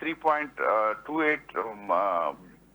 3.28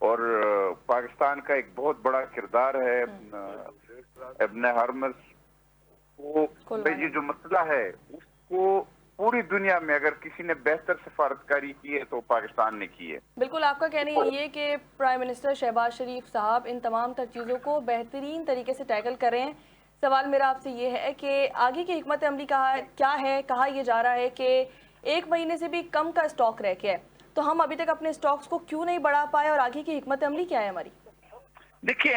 اور پاکستان کا ایک بہت بڑا کردار ہے ابن ہرمز کو. یہ جو مسئلہ ہے اس کو پوری دنیا میں اگر کسی نے بہتر سفارتکاری کی ہے تو پاکستان نے کی ہے. بالکل آپ کا کہنا یہ ہے کہ پرائم منسٹر شہباز شریف صاحب ان تمام تر چیزوں کو بہترین طریقے سے ٹیکل کر رہے ہیں. سوال میرا آپ سے یہ ہے کہ آگے کی حکمت عملی کیا ہے؟ کہا یہ جا رہا ہے کہ 1 مہینے سے بھی کم کا اسٹاک رہ گیا ہے، تو ہم ابھی تک اپنے اسٹاکس کو کیوں نہیں بڑھا پائے اور آگے کی حکمت عملی کیا ہے ہماری؟ دیکھیں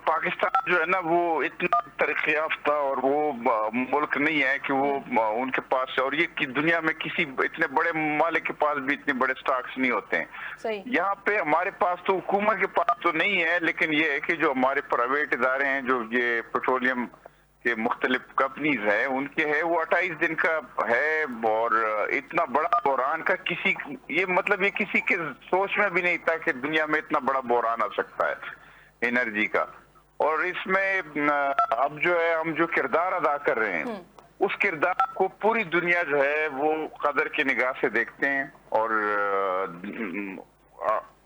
پاکستان جو ہے نا وہ اتنا ترقی یافتہ اور وہ ملک نہیں ہے کہ وہ ان کے پاس، اور یہ دنیا میں کسی اتنے بڑے ممالک کے پاس بھی اتنے بڑے سٹاکس نہیں ہوتے ہیں. صحیح. یہاں پہ ہمارے پاس تو حکومت کے پاس تو نہیں ہے، لیکن یہ ہے کہ جو ہمارے پرائیویٹ ادارے ہیں جو یہ پیٹرولیم کے مختلف کمپنیز ہیں ان کے ہے وہ 28 دن کا ہے. اور اتنا بڑا بحران کا یہ مطلب یہ کسی کے سوچ میں بھی نہیں تھا کہ دنیا میں اتنا بڑا بحران آ سکتا ہے انرجی کا. اور اس میں اب جو ہے ہم جو کردار ادا کر رہے ہیں اس کردار کو پوری دنیا جو ہے وہ قدر کی نگاہ سے دیکھتے ہیں، اور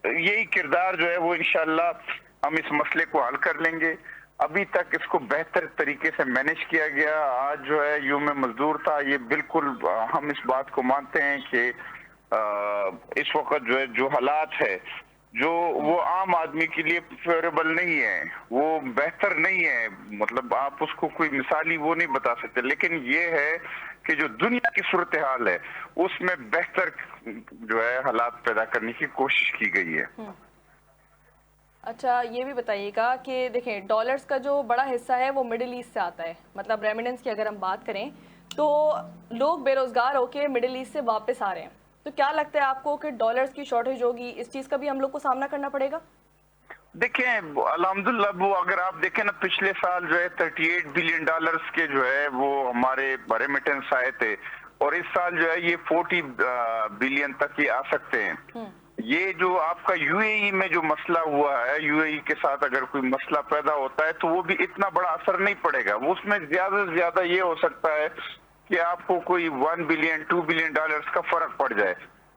یہی کردار جو ہے وہ انشاءاللہ ہم اس مسئلے کو حل کر لیں گے. ابھی تک اس کو بہتر طریقے سے مینج کیا گیا. آج جو ہے یوم مزدور تھا، یہ بالکل ہم اس بات کو مانتے ہیں کہ اس وقت جو ہے جو حالات ہے جو وہ عام آدمی کے لیے فیوریبل نہیں ہے، وہ بہتر نہیں ہے. مطلب آپ اس کو کوئی مثالی وہ نہیں بتا سکتے، لیکن یہ ہے کہ جو دنیا کی صورتحال ہے اس میں بہتر جو ہے حالات پیدا کرنے کی کوشش کی گئی ہے. اچھا یہ بھی بتائیے گا کہ دیکھیں ڈالرز کا جو بڑا حصہ ہے وہ مڈل ایسٹ سے آتا ہے، مطلب ریمیڈنس کی اگر ہم بات کریں تو لوگ بے روزگار ہو کے مڈل ایسٹ سے واپس آ رہے ہیں، تو کیا لگتا ہے آپ کو کہ ڈالرز کی شارٹیج ہوگی؟ اس چیز کا بھی ہم لوگ کو سامنا کرنا پڑے گا؟ دیکھیں الحمدللہ وہ اگر آپ دیکھیں نا پچھلے سال جو ہے 38 بلین ڈالرز کے جو ہے وہ ہمارے ریمیٹنس آئے تھے، اور اس سال جو ہے یہ 40 بلین تک یہ آ سکتے ہیں. یہ جو آپ کا یو اے ای میں جو مسئلہ ہوا ہے، یو اے ای کے ساتھ اگر کوئی مسئلہ پیدا ہوتا ہے تو وہ بھی اتنا بڑا اثر نہیں پڑے گا. وہ اس میں زیادہ سے زیادہ یہ ہو سکتا ہے کہ آپ کو کوئی 1 بلین 2 بلین ڈالرز کا فرق پڑ جائے.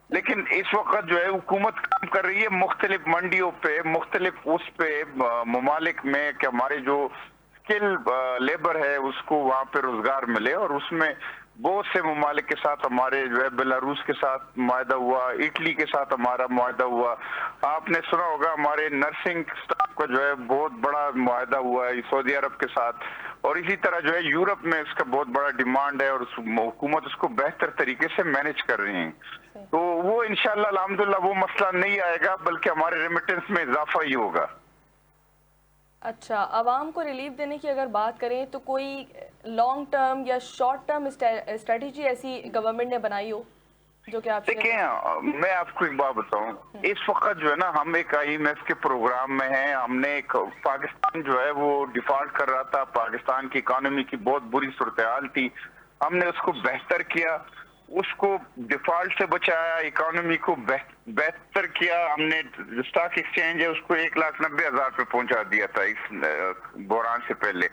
لیکن اس وقت جو ہے حکومت کام کر رہی ہے مختلف منڈیوں پہ، مختلف اس پہ ممالک میں کہ ہمارے جو اسکل لیبر ہے اس کو وہاں پہ روزگار ملے. اور اس میں بہت سے ممالک کے ساتھ ہمارے جو ہے بیلاروس کے ساتھ معاہدہ ہوا، اٹلی کے ساتھ ہمارا معاہدہ ہوا. آپ نے سنا ہوگا ہمارے نرسنگ سٹاف کا جو ہے بہت بڑا معاہدہ ہوا ہے سعودی عرب کے ساتھ. اور اسی طرح جو ہے یورپ میں اس کا بہت بڑا ڈیمانڈ ہے اور حکومت اس کو بہتر طریقے سے مینج کر رہی ہیں. تو وہ انشاءاللہ الحمدللہ وہ مسئلہ نہیں آئے گا، بلکہ ہمارے ریمیٹنس میں اضافہ ہی ہوگا. اچھا عوام کو ریلیف دینے کی اگر بات کریں تو کوئی لانگ ٹرم یا شارٹ ٹرم اسٹریٹجی ایسی گورنمنٹ نے بنائی ہو جو کہ آپ دیکھیں میں آپ کو ایک بات بتاؤں، اس وقت جو ہے نا ہم ایک IMF کے پروگرام میں ہیں. ہم نے ایک پاکستان جو ہے وہ ڈیفالٹ کر رہا تھا، پاکستان کی اکانومی کی بہت بری صورتحال تھی. ہم نے اس کو بہتر کیا، اس کو ڈیفالٹ سے بچایا، اکانومی کو بہتر کیا. ہم نے اسٹاک ایکسچینج ہے اس کو 1,90,000 پہ پہنچا دیا تھا اس بحران سے پہلے.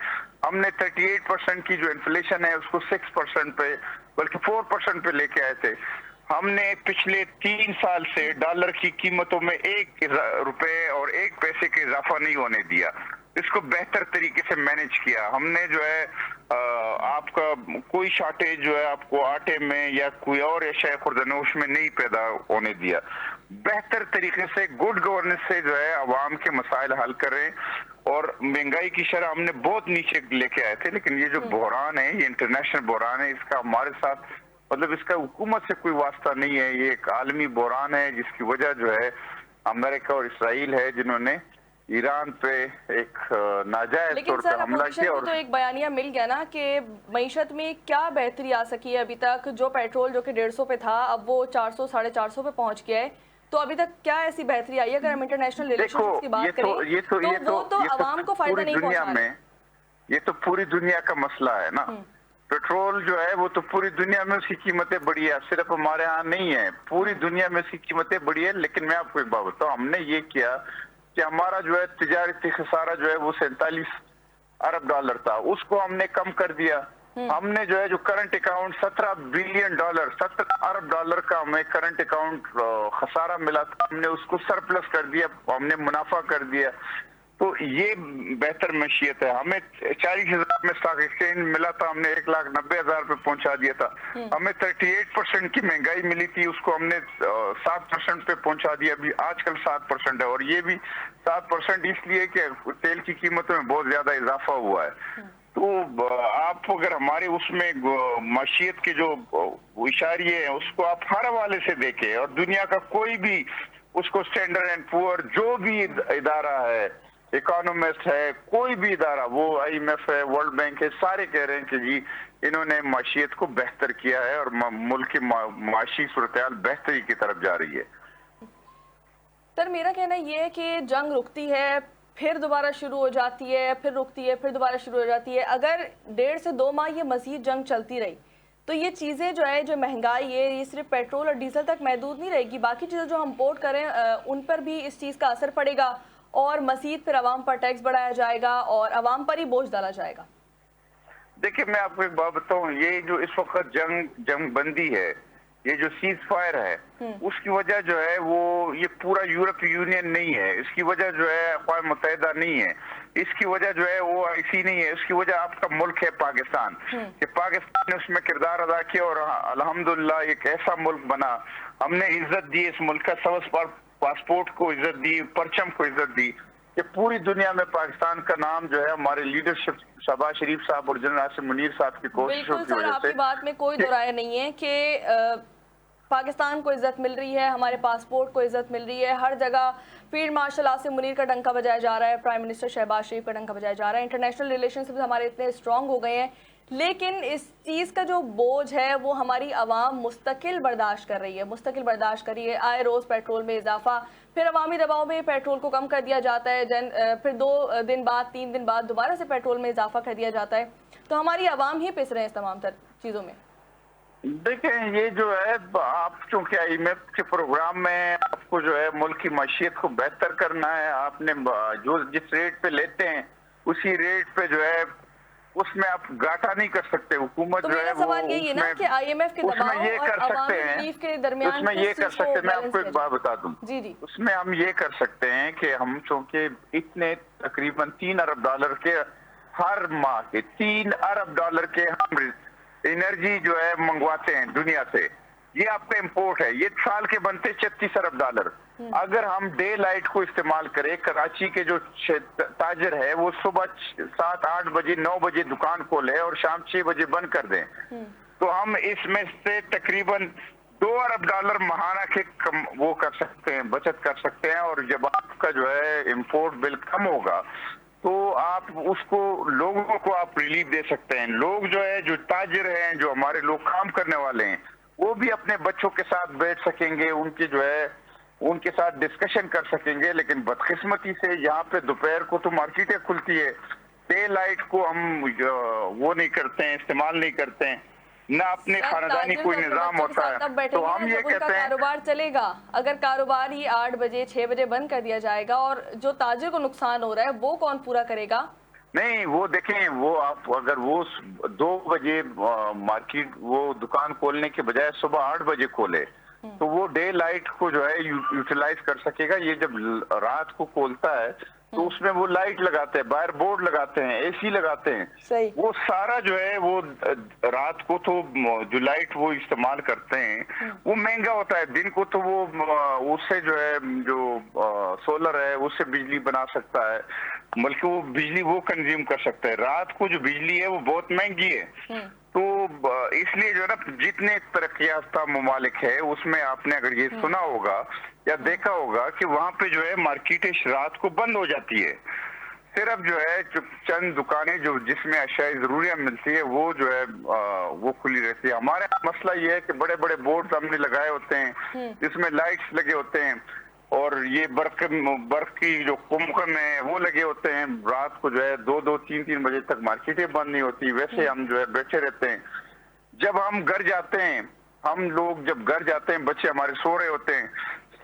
ہم نے 38% کی جو انفلیشن ہے اس کو 6% پہ بلکہ 4% پہ لے کے آئے تھے. ہم نے پچھلے 3 سال سے ڈالر کی قیمتوں میں 1 روپے اور 1 پیسے کا اضافہ نہیں ہونے دیا. اس کو بہتر طریقے سے مینج کیا. ہم نے جو ہے آپ کا کوئی شارٹیج جو ہے آپ کو آٹے میں یا کوئی اور اشیاء خوردنوش میں نہیں پیدا ہونے دیا. بہتر طریقے سے گڈ گورننس سے جو ہے عوام کے مسائل حل کریں. اور مہنگائی کی شرح ہم نے بہت نیچے لے کے آئے تھے، لیکن یہ جو بحران ہے یہ انٹرنیشنل بحران ہے، اس کا ہمارے ساتھ مطلب اس کا حکومت سے کوئی واسطہ نہیں ہے. یہ ایک عالمی بحران ہے جس کی وجہ جو ہے امریکہ اور اسرائیل ہے جنہوں نے ایران پہ ایک ناجائز طور پہ حملہ کیا. اور تو ایک بیانیہ مل گیا نا کہ معیشت میں کیا بہتری آ سکی ہے ابھی تک؟ جو پیٹرول جو کہ 150 پہ تھا اب وہ 400 450 پہ پہنچ گیا ہے، تو ابھی تک کیا ایسی بہتری آئی ہے؟ اگر ہم انٹرنیشنل ریلیشنز کی بات کریں تو وہ تو عوام کو فائدہ نہیں پہنچا رہے. یہ تو پوری دنیا کا مسئلہ ہے نا. پیٹرول جو ہے وہ تو پوری دنیا میں اس کی قیمتیں بڑھی ہے، صرف ہمارے ہاں نہیں ہے، پوری دنیا میں اس کی قیمتیں بڑھی ہے. لیکن میں آپ کو ایک بات بتاؤں، ہم نے یہ کیا کہ ہمارا جو ہے تجارتی خسارہ جو ہے وہ 47 ارب ڈالر تھا، اس کو ہم نے کم کر دیا. ہم نے جو ہے جو کرنٹ اکاؤنٹ $17 بلین $17 ارب کا ہمیں کرنٹ اکاؤنٹ خسارہ ملا تھا، ہم نے اس کو سرپلس کر دیا، ہم نے منافع کر دیا. تو یہ بہتر معیشت ہے. ہمیں 40,000 میں اسٹاک ایکسچینج ملا تھا، ہم نے 1,90,000 پہ پہنچا دیا تھا. ہمیں 38% کی مہنگائی ملی تھی، اس کو ہم نے 7% پہ پہنچا دیا. ابھی آج کل 7% ہے، اور یہ بھی 7% اس لیے کہ تیل کی قیمتوں میں بہت زیادہ اضافہ ہوا ہے. تو آپ اگر ہمارے اس میں معیشت کے جو اشاریے ہیں اس کو آپ ہر حوالے سے دیکھیں، اور دنیا کا کوئی بھی اس کو اسٹینڈرڈ اینڈ پور جو بھی ادارہ ہے، اکانومسٹ ہے، کوئی بھی ادارہ، وہ IMF ہے، ورلڈ بینک ہے، سارے کہہ رہے ہیں کہ جی انہوں نے معیشت کو بہتر کیا ہے اور ملک کی معاشی صورتحال بہتری کی طرف جا رہی ہے. سر میرا کہنا یہ ہے کہ جنگ رکتی ہے، پھر دوبارہ شروع ہو جاتی ہے، پھر رکتی ہے، پھر دوبارہ شروع ہو جاتی ہے. اگر 1.5 سے 2 ماہ یہ مزید جنگ چلتی رہی تو یہ چیزیں جو ہے، جو مہنگائی ہے، یہ صرف پیٹرول اور ڈیزل تک محدود نہیں رہے گی. باقی چیزیں جو ہم امپورٹ کریں ان پر بھی اس چیز کا اثر پڑے گا، اور مزید پھر عوام پر ٹیکس بڑھایا جائے گا اور عوام پر ہی بوجھ ڈالا جائے گا. دیکھیں میں آپ کو ایک بات بتاؤں، یہ جو اس وقت جنگ بندی ہے، یہ جو سیز فائر ہے، اس کی وجہ جو ہے وہ یہ پورا یورپ یونین نہیں ہے، اس کی وجہ جو ہے اقوام متحدہ نہیں ہے، اس کی وجہ جو ہے وہ IC نہیں ہے، اس کی وجہ آپ کا ملک ہے پاکستان، کہ پاکستان نے اس میں کردار ادا کیا اور الحمدللہ ایک ایسا ملک بنا. ہم نے عزت دی اس ملک کا، سبز پاسپورٹ کو عزت دی، پرچم کو عزت دی، کہ پوری دنیا میں پاکستان کا نام جو ہے ہمارے لیڈرشپ شہباز شریف صاحب اور جنرل عاصم منیر صاحب کی کوششوں بالکل کی سر، وجہ آپ سے. کی بات میں کوئی دو رائے نہیں ہے کہ پاکستان کو عزت مل رہی ہے، ہمارے پاسپورٹ کو عزت مل رہی ہے، ہر جگہ فیلڈ مارشل عاصم منیر کا ڈنکا بجایا جا رہا ہے، پرائم منسٹر شہباز شریف کا ڈنکا بجایا جا رہا ہے، انٹرنیشنل ریلیشنز ہمارے اتنے اسٹرانگ ہو گئے ہیں. لیکن اس چیز کا جو بوجھ ہے وہ ہماری عوام مستقل برداشت کر رہی ہے. آئے روز پیٹرول میں اضافہ، پھر عوامی دباؤ میں پیٹرول کو کم کر دیا جاتا ہے، پھر 2 دن بعد 3 دن بعد دوبارہ سے پیٹرول میں اضافہ کر دیا جاتا ہے. تو ہماری عوام ہی پس رہے ہیں اس تمام تر چیزوں میں. دیکھیں یہ جو ہے آپ چونکہ IMF کے پروگرام میں آپ کو جو ہے ملک کی معیشت کو بہتر کرنا ہے، آپ نے جو جس ریٹ پہ لیتے ہیں اسی ریٹ پہ جو ہے اس میں آپ گھاٹا نہیں کر سکتے. حکومت تو جو ہے میرا سوال یہی ہے نا کہ IMF کے دباؤ اور عوامی ریلیف کے درمیان اس میں یہ کر سکتے ہیں. میں آپ کو ایک بات بتا دوں، جی اس میں ہم یہ کر سکتے ہیں کہ ہم چونکہ اتنے تقریباً $3 ارب کے ہر ماہ کے $3 ارب کے ہم انرجی جو ہے منگواتے ہیں دنیا سے، یہ آپ کا امپورٹ ہے، یہ سال کے بنتے $36 ارب. اگر ہم ڈے لائٹ کو استعمال کریں، کراچی کے جو تاجر ہے وہ صبح 7 8 بجے 9 بجے دکان کھولے اور شام 6 بجے بند کر دیں، تو ہم اس میں سے تقریباً $2 ارب ماہانہ کے وہ کر سکتے ہیں، بچت کر سکتے ہیں. اور جب آپ کا جو ہے امپورٹ بل کم ہوگا تو آپ اس کو لوگوں کو آپ ریلیف دے سکتے ہیں. لوگ جو ہے جو تاجر ہیں، جو ہمارے لوگ کام کرنے والے ہیں، وہ بھی اپنے بچوں کے ساتھ بیٹھ سکیں گے، ان کی جو ہے ان کے ساتھ ڈسکشن کر سکیں گے. لیکن بدقسمتی سے یہاں پہ دوپہر کو تو مارکیٹیں کھلتی ہے، ڈے لائٹ کو ہم وہ نہیں کرتے ہیں، استعمال نہیں کرتے ہیں، نہ اپنے خاندانی کوئی نظام ہوتا ہے. تو ہم یہ کہتے ہیں کاروبار چلے گا، اگر کاروبار ہی 8 بجے 6 بجے بند کر دیا جائے گا اور جو تاجر کو نقصان ہو رہا ہے وہ کون پورا کرے گا؟ نہیں وہ دیکھیں، وہ آپ اگر وہ 2 بجے مارکیٹ وہ دکان کھولنے کے بجائے صبح 8 بجے کھولے تو وہ ڈے لائٹ کو جو ہے یوٹیلائز کر سکے گا. یہ جب رات کو کھولتا ہے تو اس میں وہ لائٹ لگاتے ہیں، باہر بورڈ لگاتے ہیں، AC لگاتے ہیں، وہ سارا جو ہے وہ رات کو تو جو لائٹ وہ استعمال کرتے ہیں وہ مہنگا ہوتا ہے. دن کو تو وہ اس سے جو ہے جو سولر ہے اس سے بجلی بنا سکتا ہے، بلکہ وہ بجلی وہ کنزیوم کر سکتا ہے. رات کو جو بجلی ہے وہ بہت مہنگی ہے. تو اس لیے جو ہے نا جتنے ترقی یافتہ ممالک ہے اس میں آپ نے اگر یہ سنا ہوگا یا دیکھا ہوگا کہ وہاں پہ جو ہے مارکیٹیں رات کو بند ہو جاتی ہے، صرف جو ہے چند دکانیں جو جس میں اشیاء ضروریہ ملتی ہے وہ جو ہے وہ کھلی رہتی ہے. ہمارے مسئلہ یہ ہے کہ بڑے بڑے بورڈ ہم نے لگائے ہوتے ہیں جس میں لائٹس لگے ہوتے ہیں اور یہ برف کی جو کمکم ہے وہ لگے ہوتے ہیں. رات کو جو ہے 2 3 بجے تک مارکیٹیں بند نہیں ہوتی، ویسے ہم جو ہے بیٹھے رہتے ہیں. جب ہم گھر جاتے ہیں، ہم لوگ جب گھر جاتے ہیں بچے ہمارے سو رہے ہوتے ہیں،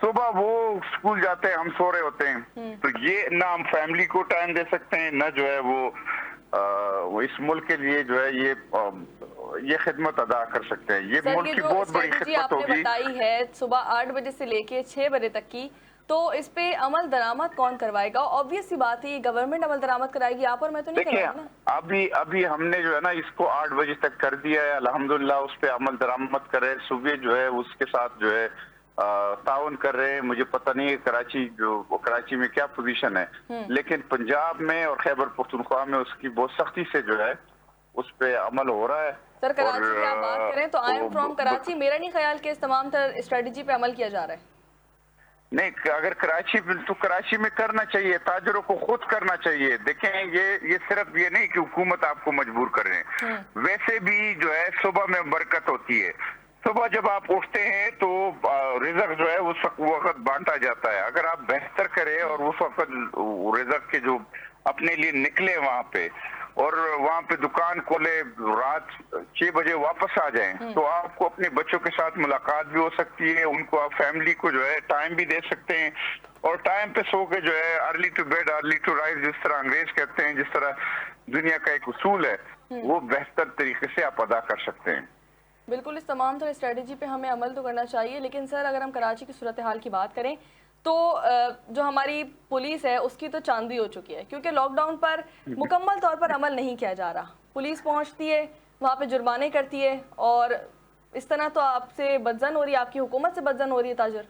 صبح وہ اسکول جاتے ہیں ہم سو رہے ہوتے ہیں. تو یہ نہ ہم فیملی کو ٹائم دے سکتے ہیں، نہ جو ہے وہ اس ملک کے لیے جو ہے یہ خدمت ادا کر سکتے ہیں. یہ سر ملک یہ کی جو بہت بڑی اسٹریٹجی خدمت آپ نے ہوگی. بتائی ہے صبح 8 بجے سے لے کے 6 بجے تک کی، تو اس پہ عمل درآمد کون کروائے گا؟ آبویس سی بات ہے یہ گورنمنٹ عمل درآمد کرائے گی، آپ اور میں تو نہیں دیکھیں کروائیں نا. ابھی ہم نے جو ہے نا اس کو 8 بجے تک کر دیا ہے. الحمدللہ اس پہ عمل درآمد کر رہے ہیں. صبح جو ہے اس کے ساتھ جو ہے تعاون کر رہے ہیں. مجھے پتہ نہیں ہے کراچی میں کیا پوزیشن ہے، لیکن پنجاب میں اور خیبر پختونخوا میں اس کی بہت سختی سے جو ہے اس پہ عمل ہو رہا ہے. سر کراچی کی آپ بات کریں تو آئی ایم فرام کراچی، میرا نہیں خیال کہ اس تمام تر اسٹریٹجی پہ عمل کیا جا رہا ہے. نہیں، اگر کراچی میں کرنا چاہیے، تاجروں کو خود کرنا چاہیے. دیکھیں یہ صرف یہ نہیں کہ حکومت آپ کو مجبور کر رہے ہیں، ویسے بھی جو ہے صبح میں برکت ہوتی ہے. صبح جب آپ اٹھتے ہیں تو رزق جو ہے اس وقت بانٹا جاتا ہے. اگر آپ بہتر کریں اور اس وقت رزق کے جو اپنے لیے نکلے وہاں پہ اور وہاں پہ دکان کھولے، رات 6 بجے واپس آ جائیں، تو آپ کو اپنے بچوں کے ساتھ ملاقات بھی ہو سکتی ہے. ان کو آپ فیملی کو جو ہے ٹائم بھی دے سکتے ہیں، اور ٹائم پہ سو کے جو ہے early to bed early to rise جس طرح انگریز کہتے ہیں، جس طرح دنیا کا ایک اصول ہے، وہ بہتر طریقے سے آپ ادا کر سکتے ہیں. بالکل اس تمام تر اسٹریٹجی پہ ہمیں عمل تو کرنا چاہیے، لیکن سر اگر ہم کراچی کی صورتحال کی بات کریں تو جو ہماری پولیس ہے اس کی تو چاندی ہو چکی ہے، کیونکہ لاک ڈاؤن پر مکمل طور پر عمل نہیں کیا جا رہا. پولیس پہنچتی ہے وہاں پہ جرمانے کرتی ہے، اور اس طرح تو آپ سے بدزن ہو رہی ہے، آپ کی حکومت سے بدزن ہو رہی ہے تاجر.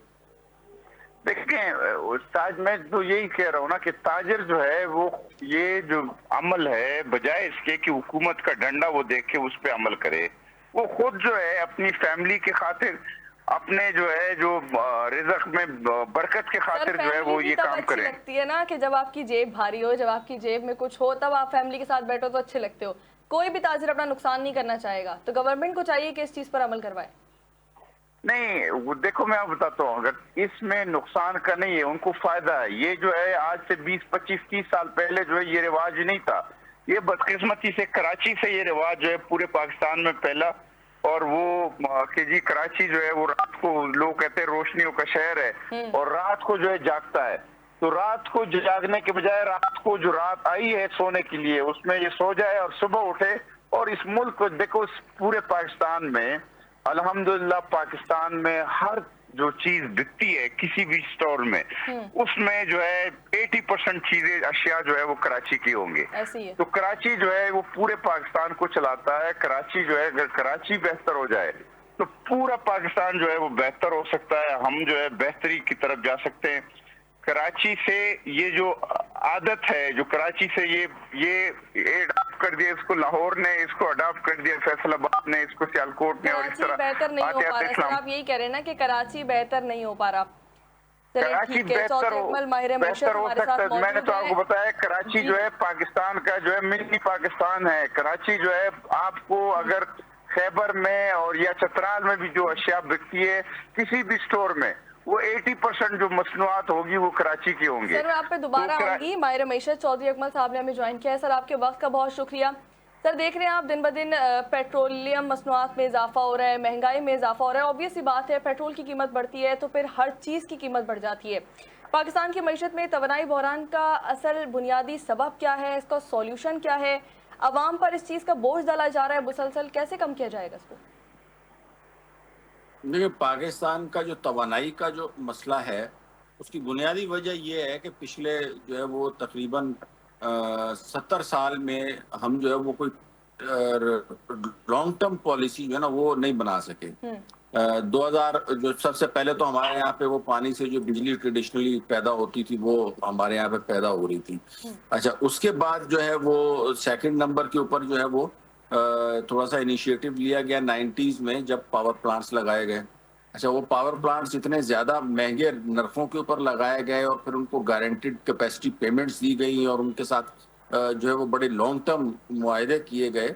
دیکھیں استاد، میں تو یہی کہہ رہا ہوں نا کہ تاجر جو ہے وہ یہ جو عمل ہے، بجائے اس کے کہ حکومت کا ڈنڈا وہ دیکھ کے اس پہ عمل کرے، وہ خود جو ہے اپنی فیملی کے خاطر، اپنے جو ہے جو رزق میں برکت کے خاطر جو ہے وہ یہ کام کریں. لگتی ہے نا کہ جب آپ کی جیب بھاری ہو، جب آپ کی جیب میں کچھ ہو، تب آپ فیملی کے ساتھ بیٹھو تو اچھے لگتے ہو. کوئی بھی تاجر اپنا نقصان نہیں کرنا چاہے گا، تو گورنمنٹ کو چاہیے کہ اس چیز پر عمل کروائے. نہیں، دیکھو میں آپ بتاتا ہوں، اگر اس میں نقصان کا نہیں ہے، ان کو فائدہ ہے. یہ جو ہے آج سے 20 25 30 سال پہلے جو ہے یہ رواج نہیں تھا. یہ بدقسمتی سے کراچی سے یہ رواج جو ہے پورے پاکستان میں پھیلا، اور وہ کہ جی کراچی جو ہے وہ رات کو لوگ کہتے ہیں روشنیوں کا شہر ہے، اور رات کو جو ہے جاگتا ہے. تو رات کو جاگنے کے بجائے رات کو جو رات آئی ہے سونے کے لیے، اس میں یہ سو جائے اور صبح اٹھے. اور اس ملک کو دیکھو، پورے پاکستان میں الحمدللہ پاکستان میں ہر جو چیز بکتی ہے کسی بھی سٹور میں، اس میں جو ہے 80% چیزیں اشیاء جو ہے وہ کراچی کی ہوں گے. تو کراچی جو ہے وہ پورے پاکستان کو چلاتا ہے. کراچی جو ہے، اگر کراچی بہتر ہو جائے تو پورا پاکستان جو ہے وہ بہتر ہو سکتا ہے. ہم جو ہے بہتری کی طرف جا سکتے ہیں. کراچی سے یہ جو عادت ہے، جو کراچی سے یہ اڈاپٹ کر دیا، اس کو لاہور نے اس کو اڈاپٹ کر دیا، فیصل آباد نے اس کو، سیالکوٹ نے، اور اس طرح بہتر نہیں ہو پا رہا. سر آپ یہی کہہ رہے ہیں نا کہ کراچی بہتر نہیں ہو پا رہا. کراچی بہتر ہو سکتا ہے. میں نے تو آپ کو بتایا کراچی جو ہے پاکستان کا جو ہے منی پاکستان ہے. کراچی جو ہے آپ کو اگر خیبر میں اور یا چترال میں بھی جو اشیاء بکتی ہے کسی بھی سٹور میں، وہ 80% جو مصنوعات ہوگی وہ کراچی کی ہوں گی. سر میں آپ پہ دوبارہ آؤں گی. ماہر معیشت چودھری اکمل صاحب نے ہمیں جوائن کیا ہے. سر آپ کے وقت کا بہت شکریہ. سر دیکھ رہے ہیں آپ دن بدن پیٹرولیم مصنوعات میں اضافہ ہو رہا ہے، مہنگائی میں اضافہ ہو رہا ہے. آبویس سی بات ہے، پیٹرول کی قیمت بڑھتی ہے تو پھر ہر چیز کی قیمت بڑھ جاتی ہے. پاکستان کی معیشت میں توانائی بحران کا اصل بنیادی سبب کیا ہے؟ اس کا سولوشن کیا ہے؟ عوام پر اس چیز کا بوجھ ڈالا جا رہا ہے مسلسل، کیسے کم کیا جائے گا اس کو؟ دیکھیں، پاکستان کا جو توانائی کا جو مسئلہ ہے اس کی بنیادی وجہ یہ ہے کہ پچھلے جو ہے وہ تقریباً 70 سال میں ہم جو ہے وہ کوئی لانگ ٹرم پالیسی جو ہے نا وہ نہیں بنا سکے. 2000 جو سب سے پہلے تو ہمارے یہاں پہ وہ پانی سے جو بجلی ٹریڈیشنلی پیدا ہوتی تھی وہ ہمارے یہاں پہ پیدا ہو رہی تھی. اچھا، اس کے بعد جو ہے وہ سیکنڈ نمبر کے اوپر جو ہے وہ تھوڑا سا انیشیٹو لیا گیا 90s میں، جب پاور پلانٹس لگائے گئے. اچھا، وہ پاور پلانٹس اتنے زیادہ مہنگے نرخوں کے اوپر لگائے گئے اور پھر ان کو گارنٹیڈ کیپیسٹی پیمنٹس دی گئی اور ان کے ساتھ جو ہے وہ بڑے لانگ ٹرم معاہدے کیے گئے.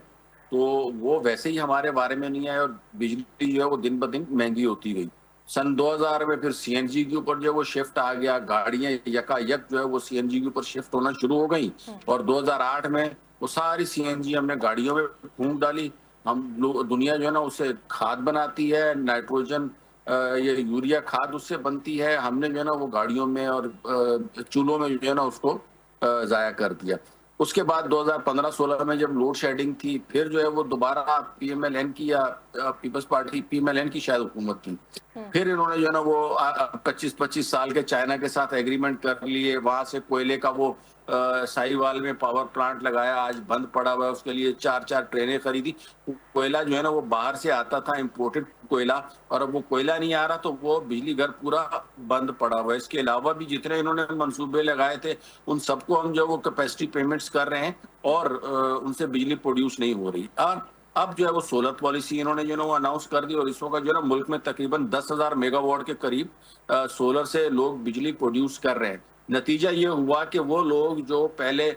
تو وہ ویسے ہی ہمارے بارے میں نہیں آئے اور بجلی جو ہے وہ دن بدن مہنگی ہوتی گئی. سن 2000 میں پھر سی این جی کے اوپر جو ہے وہ شفٹ آ گیا. گاڑیاں یکا یک جو ہے وہ سی این جی کے اوپر شفٹ ہونا شروع ہو گئی، اور 2008 میں وہ ساری سی این جی ہم نے گاڑیوں میں پھونک ڈالی. ہم لوگ دنیا جو ہے نا اسے کھاد بناتی ہے، نائٹروجن یہ یوریا کھاد اس سے بنتی ہے. ہم نے جو ہے نا وہ گاڑیوں میں اور چولہوں میں جو ہے نا اس کو ضائع کر دیا. اس کے بعد 2015-16 میں جب لوڈ شیڈنگ تھی، پھر جو ہے وہ دوبارہ پی ایم ایل این کی یا peoples party P M L N کی شاید حکومت تھی، پھر انہوں نے جو ہے نا وہ 25 سال کے چائنا کے ساتھ ایگریمنٹ کر لیے، وہاں سے کوئلے کا وہ ساہیوال میں پاور پلانٹ لگایا، آج بند پڑا ہوا ہے، اس کے لیے 4 ٹرینیں خریدی۔ کوئلہ جو ہے نا وہ باہر سے آتا تھا، امپورٹڈ کوئلہ، اور اب وہ کوئلہ نہیں آ رہا تو وہ بجلی گھر پورا بند پڑا ہوا ہے۔ اس کے علاوہ بھی جتنے انہوں نے منصوبے لگائے تھے ان سب کو ہم جو وہ کیپیسٹی پیمنٹس کر رہے ہیں اور ان سے بجلی پروڈیوس نہیں ہو رہی۔ اور اب جو ہے وہ سولر پالیسی انہوں نے جو ہے وہ اناؤنس کر دی، اور اس وقت جو ہے نا ملک میں تقریباً 10,000 میگا واٹ کے قریب سولر سے لوگ بجلی پروڈیوس کر رہے ہیں۔ نتیجہ یہ ہوا کہ وہ لوگ جو پہلے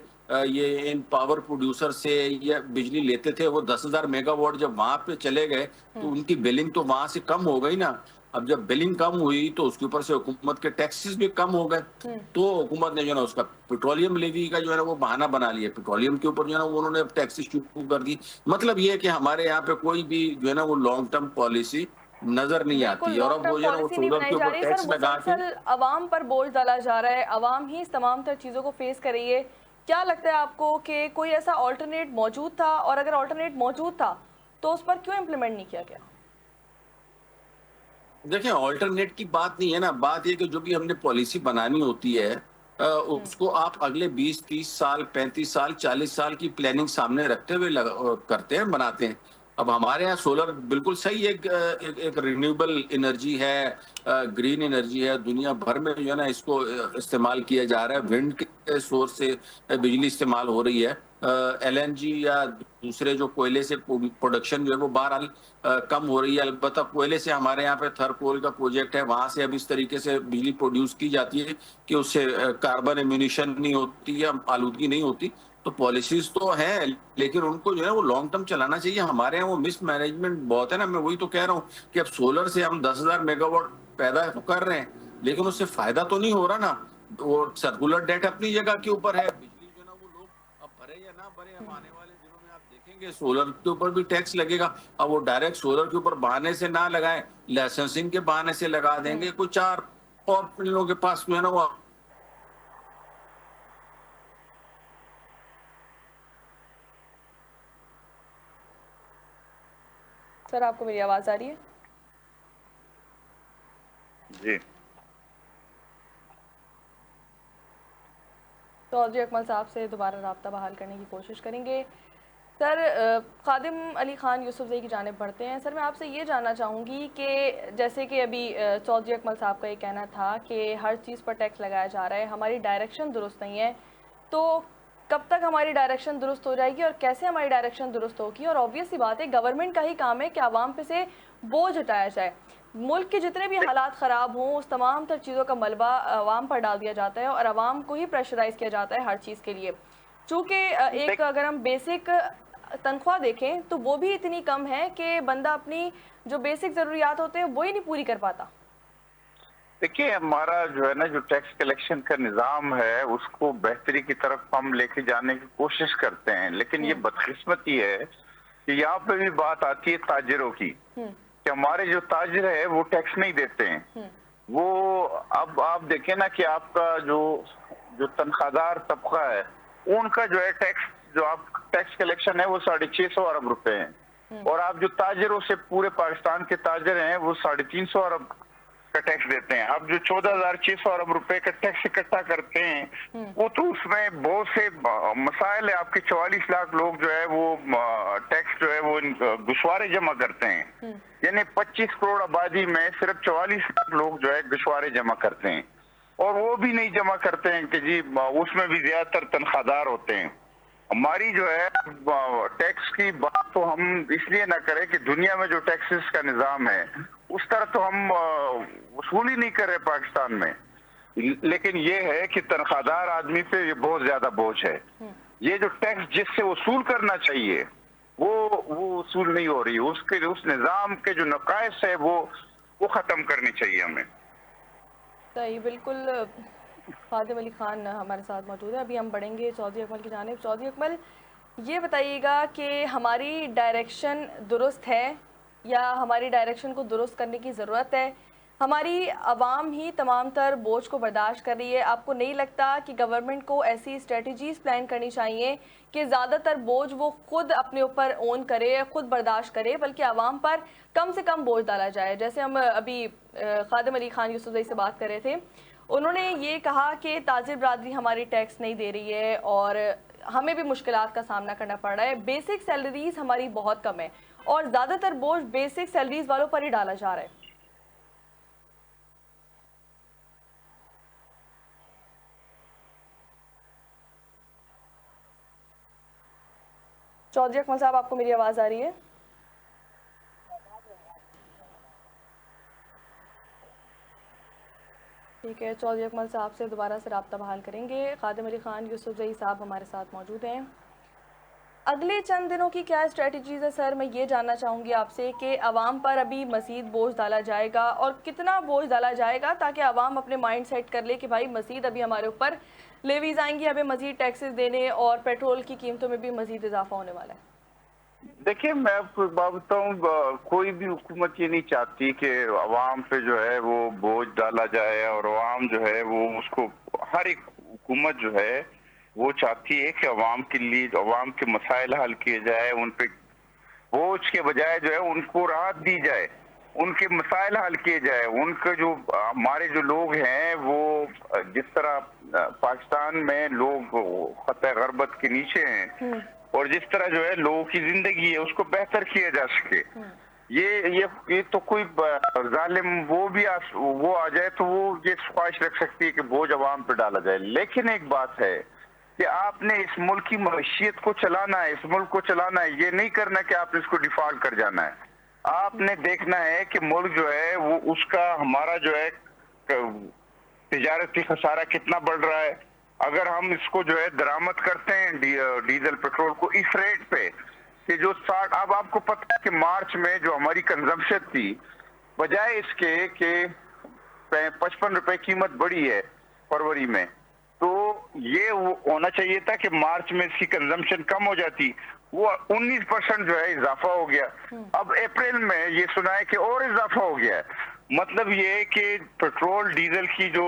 یہ ان پاور پروڈیوسر سے یہ بجلی لیتے تھے، وہ 10,000 میگا واٹ جب وہاں پہ چلے گئے تو ان کی بلنگ تو وہاں سے کم ہو گئی نا۔ اب جب بلنگ کم ہوئی تو اس کے اوپر سے حکومت کے ٹیکسز بھی کم ہو گئے، تو حکومت نے جو ہے نا اس کا پیٹرولیم لیوی کا جو ہے نا وہ بہانہ بنا لیا، پیٹرولیم کے اوپر جو ہے نا انہوں نے ٹیکسز شروع کر دی۔ مطلب یہ ہے کہ ہمارے یہاں پہ کوئی بھی جو ہے نا وہ لانگ ٹرم پالیسی نظر نہیں بالکل آتی، اور لانگ اب وہ ٹرم جو ہے نا وہ پالیسی نہیں سولر بنائی کے جا اوپر رہی سر، ٹیکس لگا کے مسلسل عوام پر بوجھ ڈالا جا رہا ہے، عوام ہی اس تمام تر چیزوں کو فیس کر رہی ہے۔ کیا لگتا ہے آپ کو کہ کوئی ایسا آلٹرنیٹ موجود تھا، اور اگر آلٹرنیٹ موجود تھا تو اس پر کیوں امپلیمنٹ نہیں کیا گیا؟ دیکھیں آلٹرنیٹ کی بات نہیں ہے نا، بات یہ کہ جو بھی ہم نے پالیسی بنانی ہوتی ہے اس کو آپ اگلے 20-30 سال 35 سال 40 سال کی پلاننگ سامنے رکھتے ہوئے کرتے ہیں، بناتے ہیں۔ اب ہمارے یہاں سولر بالکل صحیح ایک رینیوبل انرجی ہے، گرین انرجی ہے، دنیا بھر میں جو ہے نا اس کو استعمال کیا جا رہا ہے، ونڈ کے سورس سے بجلی استعمال ہو رہی ہے، ایل این جی یا دوسرے جو کوئلے سے پروڈکشن جو ہے وہ بہرحال کم ہو رہی ہے۔ البتہ کوئلے سے ہمارے یہاں پہ تھر کول کا پروجیکٹ ہے، وہاں سے اب اس طریقے سے بجلی پروڈیوس کی جاتی ہے کہ اس سے کاربن ایمیشن نہیں ہوتی یا آلودگی نہیں ہوتی۔ تو پالیسیز تو ہیں لیکن ان کو جو ہے وہ لانگ ٹرم چلانا چاہیے۔ ہمارے یہاں وہ مس مینجمنٹ بہت ہے نا، میں وہی تو کہہ رہا ہوں کہ اب سولر سے ہم 10,000 میگا واٹ پیدا کر رہے ہیں لیکن اس سے فائدہ تو نہیں ہو رہا نا۔ وہ سرکولر ڈیٹ اپنی جگہ کے اوپر ہے، بجلی جو ہے نا وہ لوگ اب بھرے یا نہ بھرے، ہم آنے والے دنوں میں آپ دیکھیں گے سولر کے اوپر بھی ٹیکس لگے گا۔ اب وہ ڈائریکٹ سولر کے اوپر بہانے سے نہ لگائیں، لائسنسنگ کے بہانے سے لگا دیں گے، کوئی 4 اور لوگوں کے پاس جو ہے نا وہ سر آپ کو میری آواز آ رہی ہے؟ جی چودھری اکمل صاحب سے دوبارہ رابطہ بحال کرنے کی کوشش کریں گے۔ سر خادم علی خان یوسف زئی کی جانب بڑھتے ہیں۔ سر میں آپ سے یہ جاننا چاہوں گی کہ جیسے کہ ابھی چودھری اکمل صاحب کا یہ کہنا تھا کہ ہر چیز پر ٹیکس لگایا جا رہا ہے، ہماری ڈائریکشن درست نہیں ہے، تو کب تک ہماری ڈائریکشن درست ہو جائے گی اور کیسے ہماری ڈائریکشن درست ہوگی؟ اور آبویس سی بات ہے گورنمنٹ کا ہی کام ہے کہ عوام پہ سے بوجھ ہٹایا جائے، ملک کے جتنے بھی حالات خراب ہوں اس تمام تر چیزوں کا ملبہ عوام پر ڈال دیا جاتا ہے اور عوام کو ہی پریشرائز کیا جاتا ہے ہر چیز کے لیے۔ چونکہ ایک اگر ہم بیسک تنخواہ دیکھیں تو وہ بھی اتنی کم ہے کہ بندہ اپنی جو بیسک ضروریات ہوتے ہیں وہی نہیں پوری کر پاتا۔ دیکھیے ہمارا جو ہے نا جو ٹیکس کلیکشن کا نظام ہے اس کو بہتری کی طرف ہم لے کے جانے کی کوشش کرتے ہیں، لیکن یہ بدقسمتی ہے کہ یہاں پہ بھی بات آتی ہے تاجروں کی کہ ہمارے جو تاجر ہے وہ ٹیکس نہیں دیتے ہیں۔ وہ اب آپ دیکھیں نا کہ آپ کا جو تنخواہ دار طبقہ ہے ان کا جو ہے ٹیکس کلیکشن ہے وہ 650 ارب روپے ہیں، اور آپ جو تاجروں سے پورے پاکستان کے تاجر ہیں وہ 350 ارب کا ٹیکس دیتے ہیں۔ اب جو 14,600 ارب روپے کا ٹیکس اکٹھا کرتے ہیں وہ تو اس میں بہت سے مسائل ہے۔ آپ کے 44 لاکھ لوگ جو ہے وہ ٹیکس جو ہے وہ گشوارے جمع کرتے ہیں، یعنی 25 کروڑ آبادی میں صرف 44 لاکھ لوگ جو ہے گشوارے جمع کرتے ہیں، اور وہ بھی نہیں جمع کرتے ہیں کہ جی اس میں بھی زیادہ تر تنخواہ دار ہوتے ہیں۔ ہماری جو ہے ٹیکس کی بات تو ہم اس لیے نہ کریں کہ دنیا میں جو ٹیکسز کا نظام ہے اس طرح تو ہم وصول ہی نہیں کر رہے پاکستان میں، لیکن یہ ہے کہ تنخواہ دار آدمی پہ یہ بہت زیادہ بوجھ ہے۔ یہ جو ٹیکس جس سے وصول کرنا چاہیے وہ وصول نہیں ہو رہی، اس نظام کے جو نقائص ہے وہ ختم کرنی چاہیے ہمیں۔ صحیح، بالکل۔ خادم علی خان ہمارے ساتھ موجود ہے، ابھی ہم بڑھیں گے چودھری اکمل کی جانب۔ چودھری اکمل یہ بتائیے گا کہ ہماری ڈائریکشن درست ہے یا ہماری ڈائریکشن کو درست کرنے کی ضرورت ہے؟ ہماری عوام ہی تمام تر بوجھ کو برداشت کر رہی ہے. آپ کو نہیں لگتا کہ گورنمنٹ کو ایسی اسٹریٹجیز پلان کرنی چاہیے کہ زیادہ تر بوجھ وہ خود اپنے اوپر اون کرے, خود برداشت کرے, بلکہ عوام پر کم سے کم بوجھ ڈالا جائے؟ جیسے ہم ابھی خادم علی خان یوسفزئی سے بات کر رہے تھے, انہوں نے یہ کہا کہ تاجر برادری ہماری ٹیکس نہیں دے رہی ہے اور ہمیں بھی مشکلات کا سامنا کرنا پڑ رہا ہے. بیسک سیلریز ہماری بہت کم ہے اور زیادہ تر بوجھ بیسک سیلریز والوں پر ہی ڈالا جا رہا ہے. چودھری اکمل صاحب, آپ کو میری آواز آ رہی ہے؟ ٹھیک ہے, چودھری اکمل صاحب سے دوبارہ سے رابطہ بحال کریں گے. خادم علی خان یوسفزئی صاحب ہمارے ساتھ موجود ہیں. اگلے چند دنوں کی کیا اسٹریٹجیز ہے سر؟ میں یہ جاننا چاہوں گی آپ سے کہ عوام پر ابھی مزید بوجھ ڈالا جائے گا اور کتنا بوجھ ڈالا جائے گا تاکہ عوام اپنے مائنڈ سیٹ کر لے کہ بھائی مزید ابھی ہمارے اوپر لیویز آئیں گی, ہمیں مزید ٹیکسز دینے اور پیٹرول کی قیمتوں میں بھی مزید اضافہ ہونے والا ہے. دیکھیں میں آپ کو بات بتاؤں, کوئی بھی حکومت یہ نہیں چاہتی کہ عوام پہ جو ہے وہ بوجھ ڈالا جائے, اور عوام جو ہے وہ اس کو, ہر ایک حکومت جو ہے وہ چاہتی ہے کہ عوام کے لیے عوام کے مسائل حل کیے جائے, ان پہ بوجھ کے بجائے جو ہے ان کو راحت دی جائے, ان کے مسائل حل کیے جائے. ان کے جو ہمارے جو لوگ ہیں وہ جس طرح پاکستان میں لوگ خطۂ غربت کے نیچے ہیں اور جس طرح جو ہے لوگوں کی زندگی ہے اس کو بہتر کیا جا سکے, یہ تو کوئی ظالم وہ آ جائے تو وہ یہ خواہش رکھ سکتی ہے کہ بوجھ عوام پہ ڈالا جائے. لیکن ایک بات ہے کہ آپ نے اس ملک کی معیشت کو چلانا ہے, اس ملک کو چلانا ہے, یہ نہیں کرنا کہ آپ نے اس کو ڈیفالٹ کر جانا ہے. آپ نے دیکھنا ہے کہ ملک جو ہے وہ اس کا ہمارا جو ہے تجارتی خسارہ کتنا بڑھ رہا ہے. اگر ہم اس کو جو ہے درآمد کرتے ہیں ڈیزل پیٹرول کو اس ریٹ پہ کہ جو 60, اب آپ کو پتہ ہے کہ مارچ میں جو ہماری کنزمپشن تھی, بجائے اس کے کہ 55 روپے قیمت بڑھی ہے فروری میں, تو یہ ہونا چاہیے تھا کہ مارچ میں اس کی کنزمپشن کم ہو جاتی, وہ 19% جو ہے اضافہ ہو گیا. اب اپریل میں یہ سنا ہے کہ اور اضافہ ہو گیا ہے. مطلب یہ ہے کہ پیٹرول ڈیزل کی جو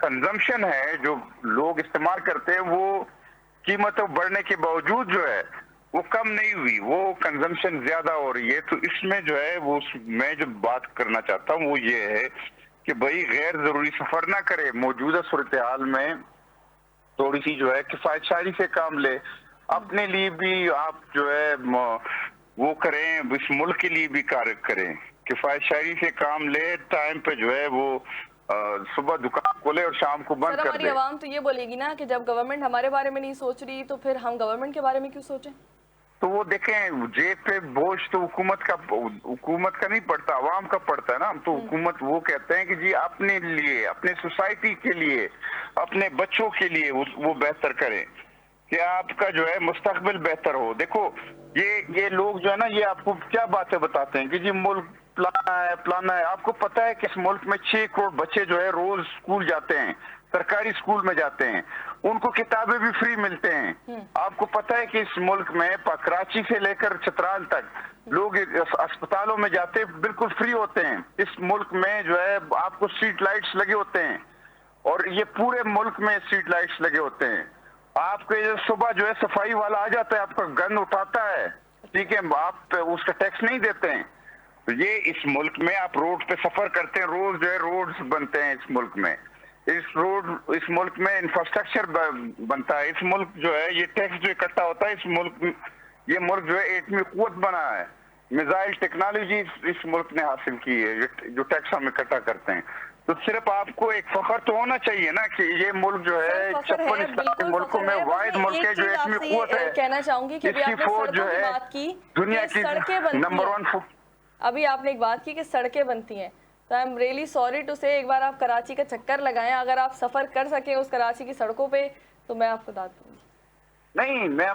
کنزمپشن ہے, جو لوگ استعمال کرتے ہیں, وہ قیمتوں بڑھنے کے باوجود جو ہے وہ کم نہیں ہوئی, وہ کنزمپشن زیادہ ہو رہی ہے. تو اس میں جو ہے وہ میں جو بات کرنا چاہتا ہوں وہ یہ ہے کہ بھائی غیر ضروری سفر نہ کرے, موجودہ صورتحال میں تھوڑی سی جو ہے کفایت شاری سے کام لے, اپنے لیے بھی آپ جو ہے وہ کریں, اس ملک کے لیے بھی کار کریں, کفایت شاری سے کام لے, ٹائم پہ جو ہے وہ صبح دکان کھولے اور شام کو بند کر دے. ہماری عوام تو یہ بولے گی نا کہ جب گورنمنٹ ہمارے بارے میں نہیں سوچ رہی تو پھر ہم گورنمنٹ کے بارے میں کیوں سوچیں؟ تو وہ دیکھیں جیب پہ بوجھ تو حکومت کا نہیں پڑتا, عوام کا پڑتا ہے نا. ہم تو حکومت وہ کہتے ہیں کہ جی اپنے لیے, اپنے سوسائٹی کے لیے, اپنے بچوں کے لیے وہ بہتر کریں کہ آپ کا جو ہے مستقبل بہتر ہو. دیکھو یہ لوگ جو ہے نا, یہ آپ کو کیا باتیں بتاتے ہیں کہ جی ملک پلانا ہے. آپ کو پتہ ہے کہ اس ملک میں 6 کروڑ بچے جو ہے روز اسکول جاتے ہیں, سرکاری اسکول میں جاتے ہیں, ان کو کتابیں بھی فری ملتے ہیں. آپ کو پتہ ہے کہ اس ملک میں کراچی سے لے کر چترال تک لوگ اسپتالوں میں جاتے بالکل فری ہوتے ہیں. اس ملک میں جو ہے آپ کو اسٹریٹ لائٹس لگے ہوتے ہیں, اور یہ پورے ملک میں اسٹریٹ لائٹس لگے ہوتے ہیں. آپ کے صبح جو ہے صفائی والا آ جاتا ہے, آپ کا گند اٹھاتا ہے, ٹھیک ہے, آپ اس کا ٹیکس نہیں دیتے ہیں. تو یہ اس ملک میں آپ روڈ پہ سفر کرتے ہیں, روز جو ہے روڈز بنتے ہیں اس ملک میں, اس ملک میں انفراسٹرکچر بنتا ہے. اس ملک جو ہے یہ ٹیکس جو اکٹھا ہوتا ہے, یہ ملک جو ہے ایٹمی قوت بنا ہے, میزائل ٹیکنالوجی اس ملک نے حاصل کی ہے جو ٹیکس ہم اکٹھا کرتے ہیں. تو صرف آپ کو ایک فخر تو ہونا چاہیے نا کہ یہ ملک جو ہے 56 اسلامی ملکوں میں واحد ملک ہے جو ایٹمی قوت ہے. کہنا چاہوں گی کہ اس کی فوج جو ہے دنیا کی نمبر 1. ابھی آپ نے ایک بات کی کہ سڑکیں بنتی ہیں, تو I'm really sorry to say, ایک بار آپ کراچی کا چکر لگائیں, اگر آپ سفر کر سکیں اس کراچی کی سڑکوں پہ تو میں آپ کو داد دوں گی. نہیں, میں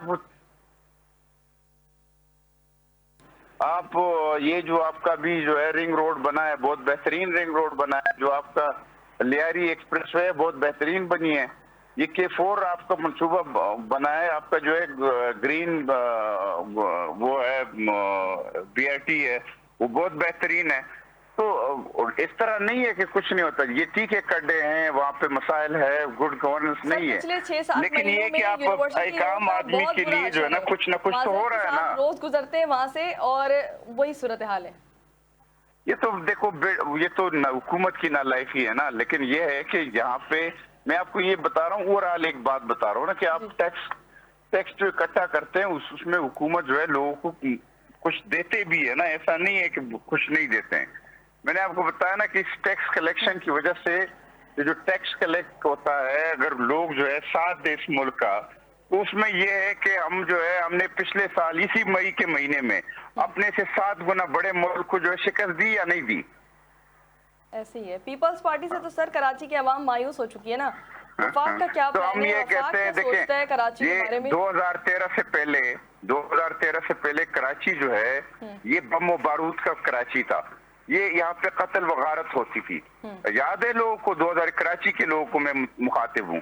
آپ یہ جو آپ کا بھی جو ہے رنگ روڈ بنا ہے, بہت بہترین رنگ روڈ بنا ہے, جو آپ کا لیاری ایکسپریس وے بہت بہترین بنی ہے. یہ K4 آپ کا منصوبہ بنا ہے, آپ کا جو ہے گرین وہ ہے BRT ہے, وہ بہت بہترین ہے. تو اس طرح نہیں ہے کہ کچھ نہیں ہوتا. یہ ٹھیک ہے کڈے ہیں, وہاں پہ مسائل ہے, گڈ گورننس نہیں ہے, لیکن یہ کہ آپ ایک عام آدمی کے لیے جو ہے نا کچھ نہ کچھ تو ہو رہا ہے نا. روز گزرتے ہیں وہاں سے اور وہی صورتحال ہے. یہ تو دیکھو یہ تو حکومت کی نالائقی ہے نا, لیکن یہ ہے کہ یہاں پہ میں آپ کو یہ بتا رہا ہوں, اوورآل ایک بات بتا رہا ہوں نا کہ آپ ٹیکس جو اکٹھا کرتے ہیں اس میں حکومت جو ہے لوگوں کو کچھ دیتے بھی ہے نا, ایسا نہیں ہے کہ کچھ نہیں دیتے ہیں. میں نے آپ کو بتایا نا کہ اس ٹیکس کلیکشن کی وجہ سے یہ جو ٹیکس کلیکٹ ہوتا ہے, اگر لوگ جو ہے ساتھ دے اس ملک کا, تو اس میں یہ ہے کہ ہم جو ہے ہم نے پچھلے سال اسی مئی کے مہینے میں اپنے سے 7 گنا بڑے ملک کو جو ہے شکست دی یا نہیں دی. ایسے ہی ہے. پیپلز پارٹی سے تو سر کراچی کی عوام مایوس ہو چکی ہے نا, وفاق کا کیا پلان ہے, وفاق کیا سوچتا ہے کراچی کے بارے میں؟ 2013 سے پہلے کراچی جو ہے یہ بم و بارود کا کراچی تھا, یہ یہاں پہ قتل و غارت ہوتی تھی. یاد ہے لوگوں کو, 2000 کراچی کے لوگوں کو میں مخاطب ہوں,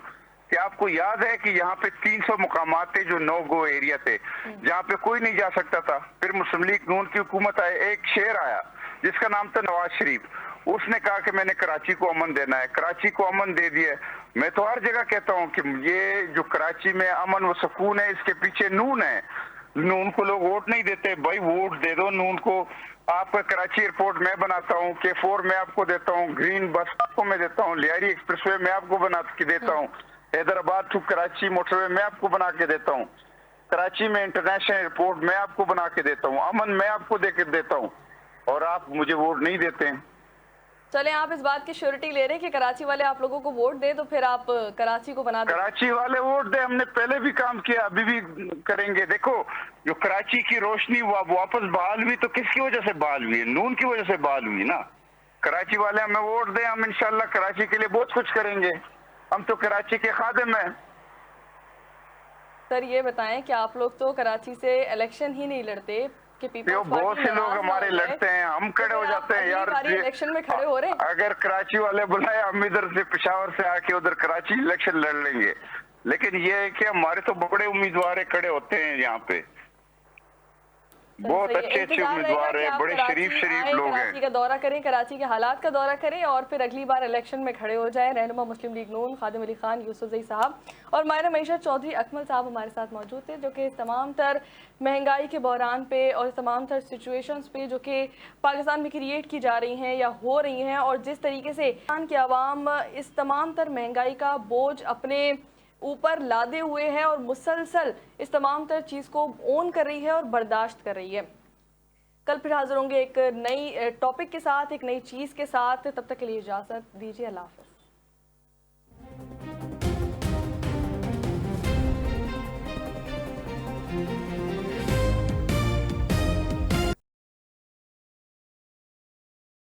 کہ آپ کو یاد ہے کہ یہاں پہ 300 مقامات تھے جو نو گو ایریا تھے, جہاں پہ کوئی نہیں جا سکتا تھا. پھر مسلم لیگ نون کی حکومت آئے, ایک شیر آیا جس کا نام تھا نواز شریف, اس نے کہا کہ میں نے کراچی کو امن دینا ہے, کراچی کو امن دے دیا. میں تو ہر جگہ کہتا ہوں کہ یہ جو کراچی میں امن و سکون ہے اس کے پیچھے نون ہے. نون کو لوگ ووٹ نہیں دیتے, بھائی ووٹ دے دو نون کو. آپ کا کراچی ایئرپورٹ میں بناتا ہوں, K4 میں آپ کو دیتا ہوں, گرین بس آپ کو میں دیتا ہوں, لیاری ایکسپریس وے میں آپ کو بنا کے دیتا ہوں, حیدرآباد ٹو کراچی موٹر وے میں آپ کو بنا کے دیتا ہوں, کراچی میں انٹرنیشنل ایئرپورٹ میں آپ کو بنا کے دیتا ہوں, امن میں آپ کو دے کے دیتا ہوں, اور آپ مجھے ووٹ نہیں دیتے ہیں. چلیں آپ اس بات کی شیورٹی لے رہے ہیں کہ کراچی والے آپ لوگوں کو ووٹ دیں, تو پھر آپ کراچی کو بنا دیں. کراچی والے ووٹ دیں, ہم نے پہلے بھی کام کیا, ابھی بھی کریں گے. دیکھو جو کراچی کی روشنی واپس بحال ہوئی تو کس کی وجہ سے بحال ہوئی ہے؟ نون کی وجہ سے بحال ہوئی نا. کراچی والے ہمیں ووٹ دیں, ہم انشاءاللہ کراچی کے لیے بہت کچھ کریں گے. ہم تو کراچی کے خادم ہیں. سر یہ بتائیں کہ آپ لوگ تو کراچی سے الیکشن ہی نہیں لڑتے, کہ بہت سے لوگ ہمارے لڑتے ہیں, ہم کھڑے ہو جاتے ہیں یار. الیکشن میں کھڑے ہو رہے ہیں, اگر کراچی والے بلائے ہم ادھر سے پشاور سے آ کے ادھر کراچی الیکشن لڑ لیں گے, لیکن یہ ہے کہ ہمارے تو بڑے امیدوار کھڑے ہوتے ہیں یہاں پہ, بہت اچھے امیدوار ہیں, بڑے شریف لوگ ہیں. کراچی کا دورہ کریں, کراچی کے حالات کا دورہ کریں, اور پھر اگلی بار الیکشن میں کھڑے ہو جائیں. رہنما مسلم لیگ نون خادم علی خان یوسفزئی صاحب اور ماہرہ معیشت چودھری اکمل صاحب ہمارے ساتھ موجود تھے, جو کہ اس تمام تر مہنگائی کے بحران پہ اور اس تمام تر سچویشنز پہ جو کہ پاکستان میں کریٹ کی جا رہی ہیں یا ہو رہی ہیں, اور جس طریقے سے پاکستان کی عوام اس تمام تر مہنگائی کا بوجھ اپنے اوپر لادے ہوئے ہے اور مسلسل اس تمام تر چیز کو اون کر رہی ہے اور برداشت کر رہی ہے. کل پھر حاضر ہوں گے ایک نئی ٹاپک کے ساتھ, ایک نئی چیز کے ساتھ. تب تک کے لیے اجازت دیجیے, اللہ حافظ.